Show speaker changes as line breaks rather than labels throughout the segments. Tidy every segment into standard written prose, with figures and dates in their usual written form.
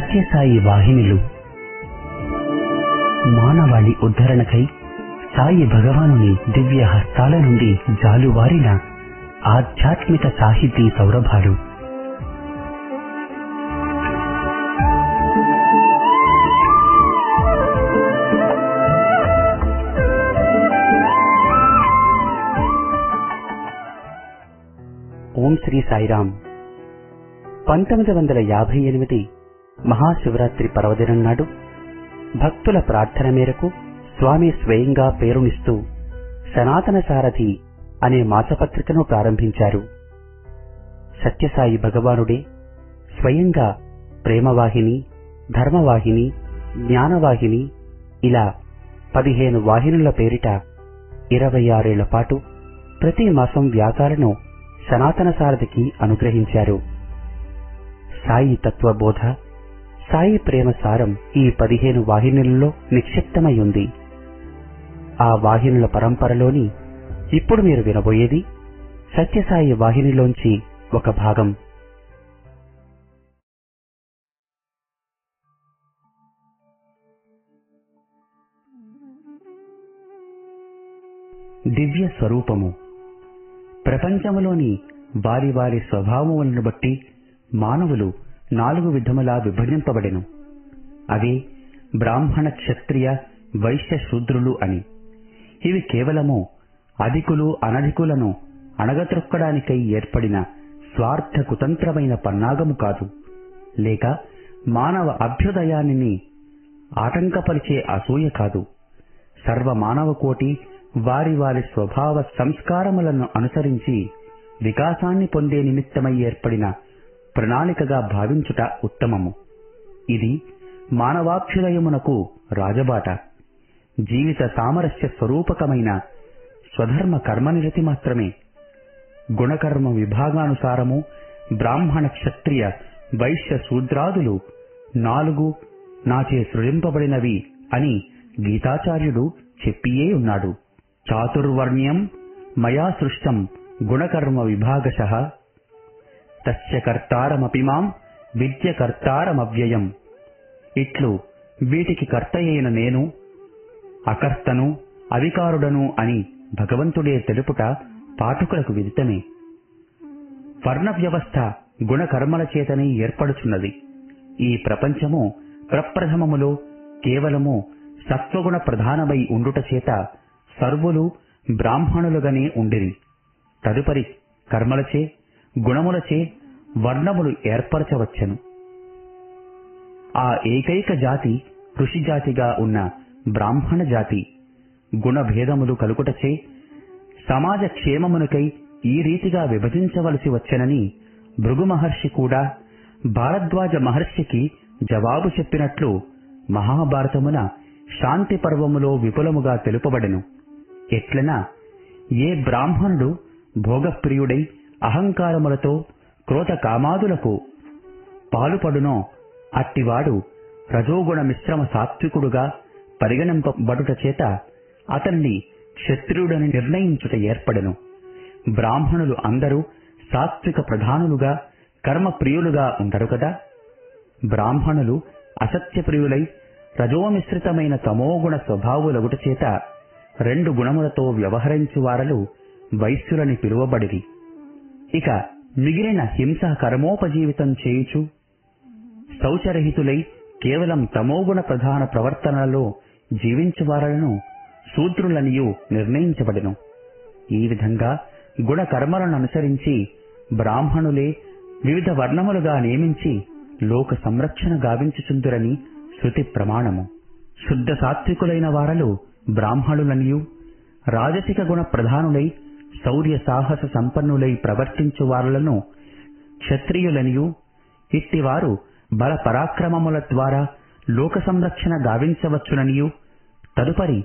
సత్యసాయి వాహినులు మానవాళి ఉద్ధరణకై సాయి భగవానుని దివ్య హస్తాల నుండి జాలువారిన ఆధ్యాత్మిక సాహితీ సౌరభాలు. ఓం శ్రీ సాయిరాం. 1958 మహాశివరాత్రి పర్వదినం నాడు భక్తుల ప్రార్థన మేరకు స్వామి స్వయంగా పేరునిస్తూ సనాతన సారథి అనే మాసపత్రికను ప్రారంభించారు. సత్యసాయి భగవానుడే స్వయంగా ప్రేమవాహిని, ధర్మవాహిని, జ్ఞానవాహిని ఇలా 15 వాహినుల పేరిట 26 ఏళ్ల పాటు ప్రతి మాసం వ్యాసాలను సనాతన సారథికి అనుగ్రహించారు. సాయి తత్వబోధ, సాయి ప్రేమ సారం ఈ 15 వాహినులలో నిక్షిప్తమై ఉంది. ఆ వాహినుల పరంపరలోని ఇప్పుడు మీరు వినబోయేది సత్యసాయి వాహినిలోంచి ఒక భాగం. దివ్య స్వరూపము. ప్రపంచములోని వారి వారి స్వభావములను బట్టి మానవులు 4 విధములా విభజింపబడెను. అవి బ్రాహ్మణ, క్షత్రియ, వైశ్య, శూద్రులు అని. ఇవి కేవలము అధికులు అనధికులను అణగత్రొక్కడానికై ఏర్పడిన స్వార్థ కుతంత్రమైన పన్నాగము కాదు, లేక మానవ అభ్యుదయాన్ని ఆటంకపరిచే అసూయ కాదు. సర్వ మానవ కోటి వారి వారి స్వభావ సంస్కారములను అనుసరించి వికాసాన్ని పొందే నిమిత్తమై ఏర్పడిన ప్రణాళికగా భావించుట ఉత్తమము. ఇది మానవాభ్యుదయమునకు రాజబాట. జీవిత సామరస్య స్వరూపకమైన స్వధర్మ కర్మనిరతి మాత్రమే. గుణకర్మ విభాగానుసారము బ్రాహ్మణ, క్షత్రియ, వైశ్య, శూద్రాదులు 4 నాచే సృజింపబడినవి అని గీతాచార్యుడు చెప్పియే ఉన్నాడు. చాతుర్వర్ణ్యం మయా సృష్టం గుణకర్మ విభాగశః తస్య కర్తారమపి మాం విద్య కర్తారమవ్యయం. ఇట్లు వీటికి కర్తయైన నేను అకర్తను, అవికారుడను అని భగవంతుడే తెలుపుట పాఠకులకు విదితమే. వర్ణ వ్యవస్థ గుణకర్మల చేతనే ఏర్పడుచున్నది. ఈ ప్రపంచము ప్రప్రథమములో కేవలము సత్వగుణ ప్రధానమై ఉండుట చేత సర్వులు బ్రాహ్మణులుగానే ఉండిరి. తదుపరి కర్మలచే, గుణములచే వర్ణములు ఏర్పరచవచ్చెను. ఆ ఏకైక జాతి ఋషి జాతిగా ఉన్న బ్రాహ్మణ జాతి గుణభేదములు కలుగుటచే సమాజ క్షేమమునకై ఈ రీతిగా విభజించవలసి వచ్చెనని భృగు మహర్షి కూడా భారద్వాజ మహర్షికి జవాబు చెప్పినట్లు మహాభారతమున శాంతి పర్వములో విపులముగా తెలుపబడెను. ఎట్లనా ఏ బ్రాహ్మణుడు భోగప్రియుడై అహంకారములతో క్రోధ కామాదులకు పాలుపడునో అట్టివాడు రజోగుణ మిశ్రమ సాత్వికుడుగా పరిగణింపబడుట చేత అతన్ని క్షత్రియుడని నిర్ణయించుట ఏర్పడెను. బ్రాహ్మణులు అందరూ సాత్విక ప్రధానులుగా కర్మప్రియులుగా ఉండరు కదా. బ్రాహ్మణులు అసత్యప్రియులై రజోమిశ్రితమైన తమోగుణ స్వభావులగుట చేత 2 గుణములతో వ్యవహరించువారలు వైశ్యులని పిలువబడిరి. ఇక మిగిలిన హింస కర్మోపజీవితం చేయుచు శౌచరహితులై కేవలం తమోగుణ ప్రధాన ప్రవర్తనలలో జీవించువారలను శూద్రులనియు నిర్ణయించబడెను. ఈ విధంగా గుణకర్మలను అనుసరించి బ్రాహ్మణులే వివిధ వర్ణములుగా నియమించి లోక సంరక్షణ గావించుచుందురని శృతి ప్రమాణము. శుద్ధ సాత్వికులైన వారలు బ్రాహ్మణులనియు, రాజసిక గుణ ప్రధానులై శౌర్య సాహస సంపన్నులై ప్రవర్తించు వారులను క్షత్రియులనియు, ఇట్టివారు బల పరాక్రమముల ద్వారా లోక సంరక్షణ గావించవచ్చుననియు, తదుపరి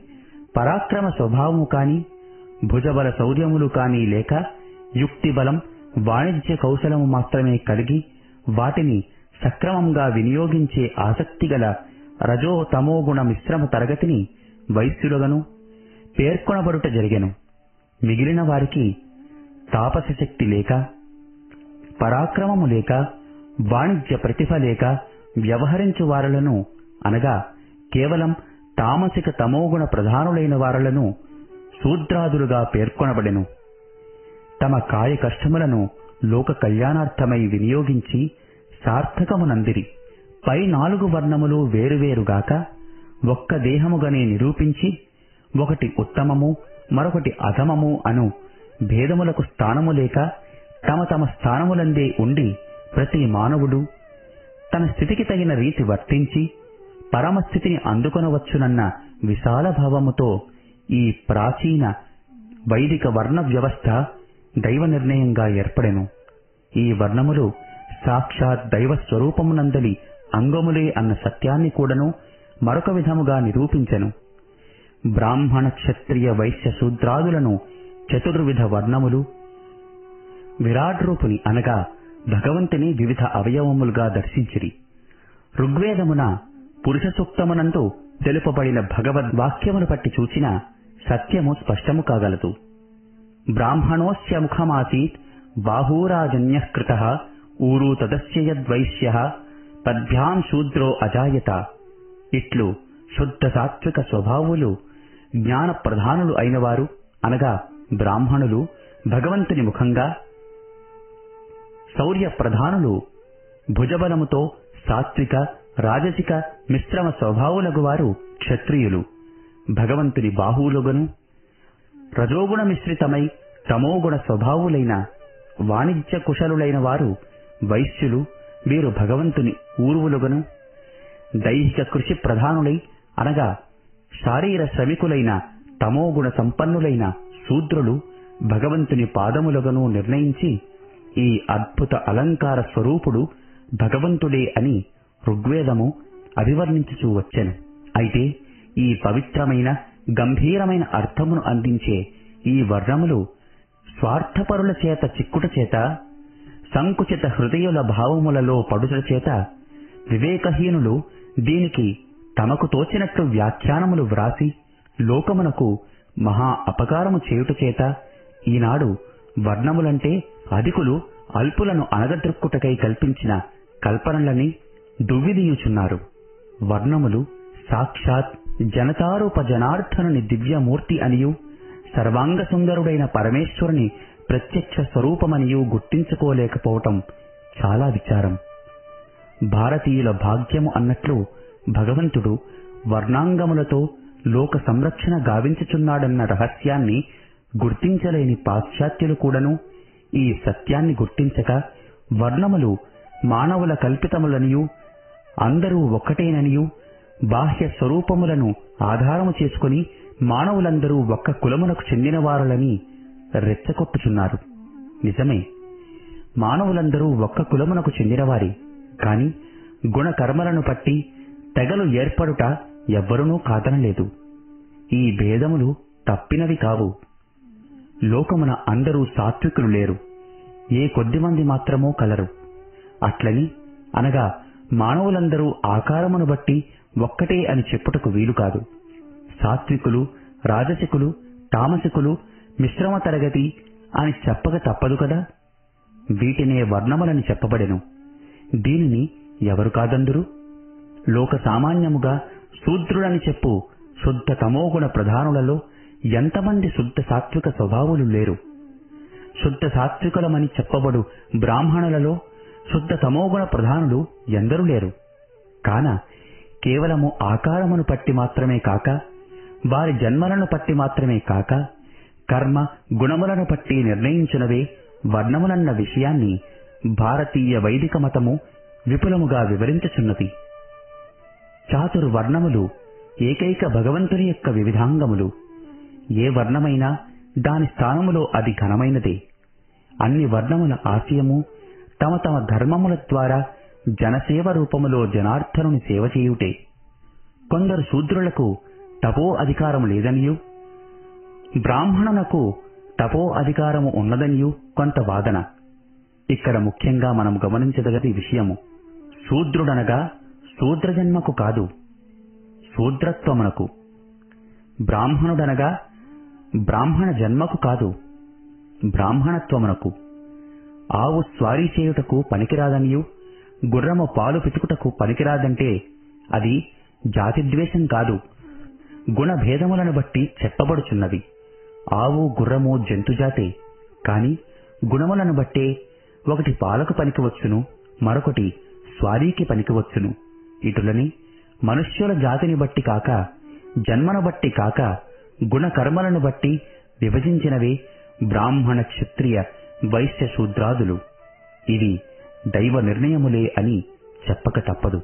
పరాక్రమ స్వభావము కాని, భుజబల శౌర్యములు కాని లేక యుక్తి బలం, వాణిజ్య కౌశలము మాత్రమే కలిగి వాటిని సక్రమంగా వినియోగించే ఆసక్తిగల రజో తమోగుణ మిశ్రమ తరగతిని వైశ్యులుగను పేర్కొనబడుట జరిగెను. మిగిలిన వారికి తాపస శక్తి లేక, పరాక్రమము లేక, వాణిజ్య ప్రతిభ లేక వ్యవహరించు వారలను అనగా కేవలం తామసిక తమోగుణ ప్రధానులైన వారలను శూద్రాదులుగా పేర్కొనబడెను. తమ కాయ కష్టములను లోక కళ్యాణార్థమై వినియోగించి సార్థకమునందిరి. పై 4 వర్ణములు వేరువేరుగాక ఒక్క దేహముగనే నిరూపించి ఒకటి ఉత్తమము మరొకటి అధమము అను భేదములకు స్థానము లేక తమ తమ స్థానములందే ఉండి ప్రతి మానవుడు తన స్థితికి తగిన రీతి వర్తించి పరమస్థితిని అందుకొనవచ్చునన్న విశాల భావముతో ఈ ప్రాచీన వైదిక వర్ణ వ్యవస్థ దైవ నిర్ణయంగా ఏర్పడెను. ఈ వర్ణములు సాక్షాత్ దైవ స్వరూపమునందలి అంగములే అన్న సత్యాన్ని కూడాను మరొక విధముగా నిరూపించెను. బ్రాహ్మణ క్షత్రియ వైశ్య శూద్రాదులను చతుర్విధ వర్ణములు విరాట్ రూపుని అనగా భగవంతుని వివిధ అవయవములుగా దర్శించిరి. ఋగ్వేదమున పురుష సూక్తమునందు తెలుపబడిన భగవద్వాక్యమును పట్టి చూచిన సత్యము స్పష్టము కాగలదు. బ్రాహ్మణోస్య ముఖమాసీత్ బాహూరాజన్యః కృతః ఊరు తదస్య యద్వైశ్యః పద్భ్యాం శూద్రో అజాయత. ఇట్లు శుద్ధ సాత్విక స్వభావులు జ్ఞాన ప్రధానులు అయినవారు అనగా బ్రాహ్మణులు భగవంతుని ముఖంగా, శౌర్య ప్రధానులు భుజబలముతో సాత్విక రాజసిక మిశ్రమ స్వభావులగు వారు క్షత్రియులు భగవంతుని బాహువులుగను, రజోగుణ మిశ్రితమై తమోగుణ స్వభావులైన వాణిజ్య కుశలులైన వారు వైశ్యులు, వీరు భగవంతుని ఊర్వులుగను, దైహిక కృషి ప్రధానులై అనగా శారీర శ్రమికులైన తమోగుణ సంపన్నులైన శూద్రులు భగవంతుని పాదములుగను నిర్ణయించి ఈ అద్భుత అలంకార స్వరూపుడు భగవంతుడే అని ఋగ్వేదము అభివర్ణించుచూ వచ్చెను. అయితే ఈ పవిత్రమైన గంభీరమైన అర్థమును అందించే ఈ వర్ణములు స్వార్థపరుల చేత చిక్కుట చేత, సంకుచిత హృదయుల భావములలో పడుట చేత వివేకహీనులు దీనికి తమకు తోచినట్లు వ్యాఖ్యానములు వ్రాసి లోకమునకు మహా అపకారము చేయుట చేత ఈనాడు వర్ణములంటే అధికులు అల్పులను అణగద్రొక్కుటకై కల్పించిన కల్పనలని దువ్విదీయుచున్నారు. వర్ణములు సాక్షాత్ జనతారూప జనార్దనుని దివ్యమూర్తి అనియు సర్వాంగ సుందరుడైన పరమేశ్వరుని ప్రత్యక్ష స్వరూపమనియు గుర్తించుకోలేకపోవటం చాలా విచారం. భారతీయుల భాగ్యము అన్నట్లు భగవంతుడు వర్ణాంగములతో లోక సంరక్షణ గావించుచున్నాడన్న రహస్యాన్ని గుర్తించలేని పాశ్చాత్యులు కూడాను ఈ సత్యాన్ని గుర్తించక వర్ణములు మానవుల కల్పితములనియు అందరూ ఒక్కటేననియు బాహ్య స్వరూపములను ఆధారము చేసుకుని మానవులందరూ ఒక్క కులమునకు చెందినవారులని రెచ్చగొట్టుచున్నారు. నిజమే, మానవులందరూ ఒక్క కులమునకు చెందినవారే. కాని గుణకర్మలను పట్టి తెగలు ఏర్పడుట ఎవ్వరునూ కాదనలేదు. ఈ భేదములు తప్పినవి కావు. లోకమున అందరూ సాత్వికులు లేరు, ఏ కొద్దిమంది మాత్రమో కలరు. అట్లని అనగా మానవులందరూ ఆకారమును బట్టి ఒక్కటే అని చెప్పుటకు వీలు కాదు. సాత్వికులు, రాజసికులు, తామసికులు, మిశ్రమ తరగతి అని చెప్పక తప్పదు కదా. వీటినే వర్ణములని చెప్పబడెను. దీనిని ఎవరు కాదందురు? లోక సామాన్యముగా శూద్రులని చెప్పు శుద్ధ తమోగుణ ప్రధానులలో ఎంతమంది శుద్ధ సాత్విక స్వభావులు లేరు? శుద్ధ సాత్వికులమని చెప్పబడు బ్రాహ్మణులలో శుద్ధ తమోగుణ ప్రధానులు ఎందరూ లేరు? కాన కేవలము ఆకారమును పట్టి మాత్రమే కాక, వారి జన్మలను పట్టి మాత్రమే కాక, కర్మ గుణములను పట్టి నిర్ణయించునవే వర్ణములన్న విషయాన్ని భారతీయ వైదిక మతము విపులముగా వివరించుచున్నది. చాతుర్వర్ణములు ఏకైక భగవంతుని యొక్క వివిధాంగములు. ఏ వర్ణమైనా దాని స్థానములో అది ఘనమైనదే. అన్ని వర్ణముల ఆశయము తమ తమ ధర్మముల ద్వారా జనసేవ రూపములో జనార్దనుని సేవ చేయుటే. కొందరు శూద్రులకు తపో అధికారము లేదనియు, బ్రాహ్మణునకు తపో అధికారము ఉన్నదనియు కొంత వాదన. ఇక్కడ ముఖ్యంగా మనం గమనించదగది విషయము, శూద్రుడనగా శూద్రజన్మకు కాదు, శూద్రత్వమునకు. బ్రాహ్మణుడనగా బ్రాహ్మణ జన్మకు కాదు, బ్రాహ్మణత్వమునకు. ఆవు స్వారీ చేయుటకు పనికిరాదనియు, గుర్రము పాలు పితుకుటకు పనికిరాదంటే అది జాతిద్వేషం కాదు, గుణభేదములను బట్టి చెప్పబడుచున్నది. ఆవు గుర్రము జంతుజాతే, కాని గుణములను బట్టే ఒకటి పాలకు పనికివచ్చును, మరొకటి స్వారీకి పనికివచ్చును. ఇటులని మనుష్యుల జాతిని బట్టి కాక, జన్మను బట్టి కాక, గుణకర్మలను బట్టి విభజించినవే బ్రాహ్మణ క్షత్రియ వైశ్య శూద్రాదులు. ఇవి దైవ నిర్ణయములే అని చెప్పక తప్పదు.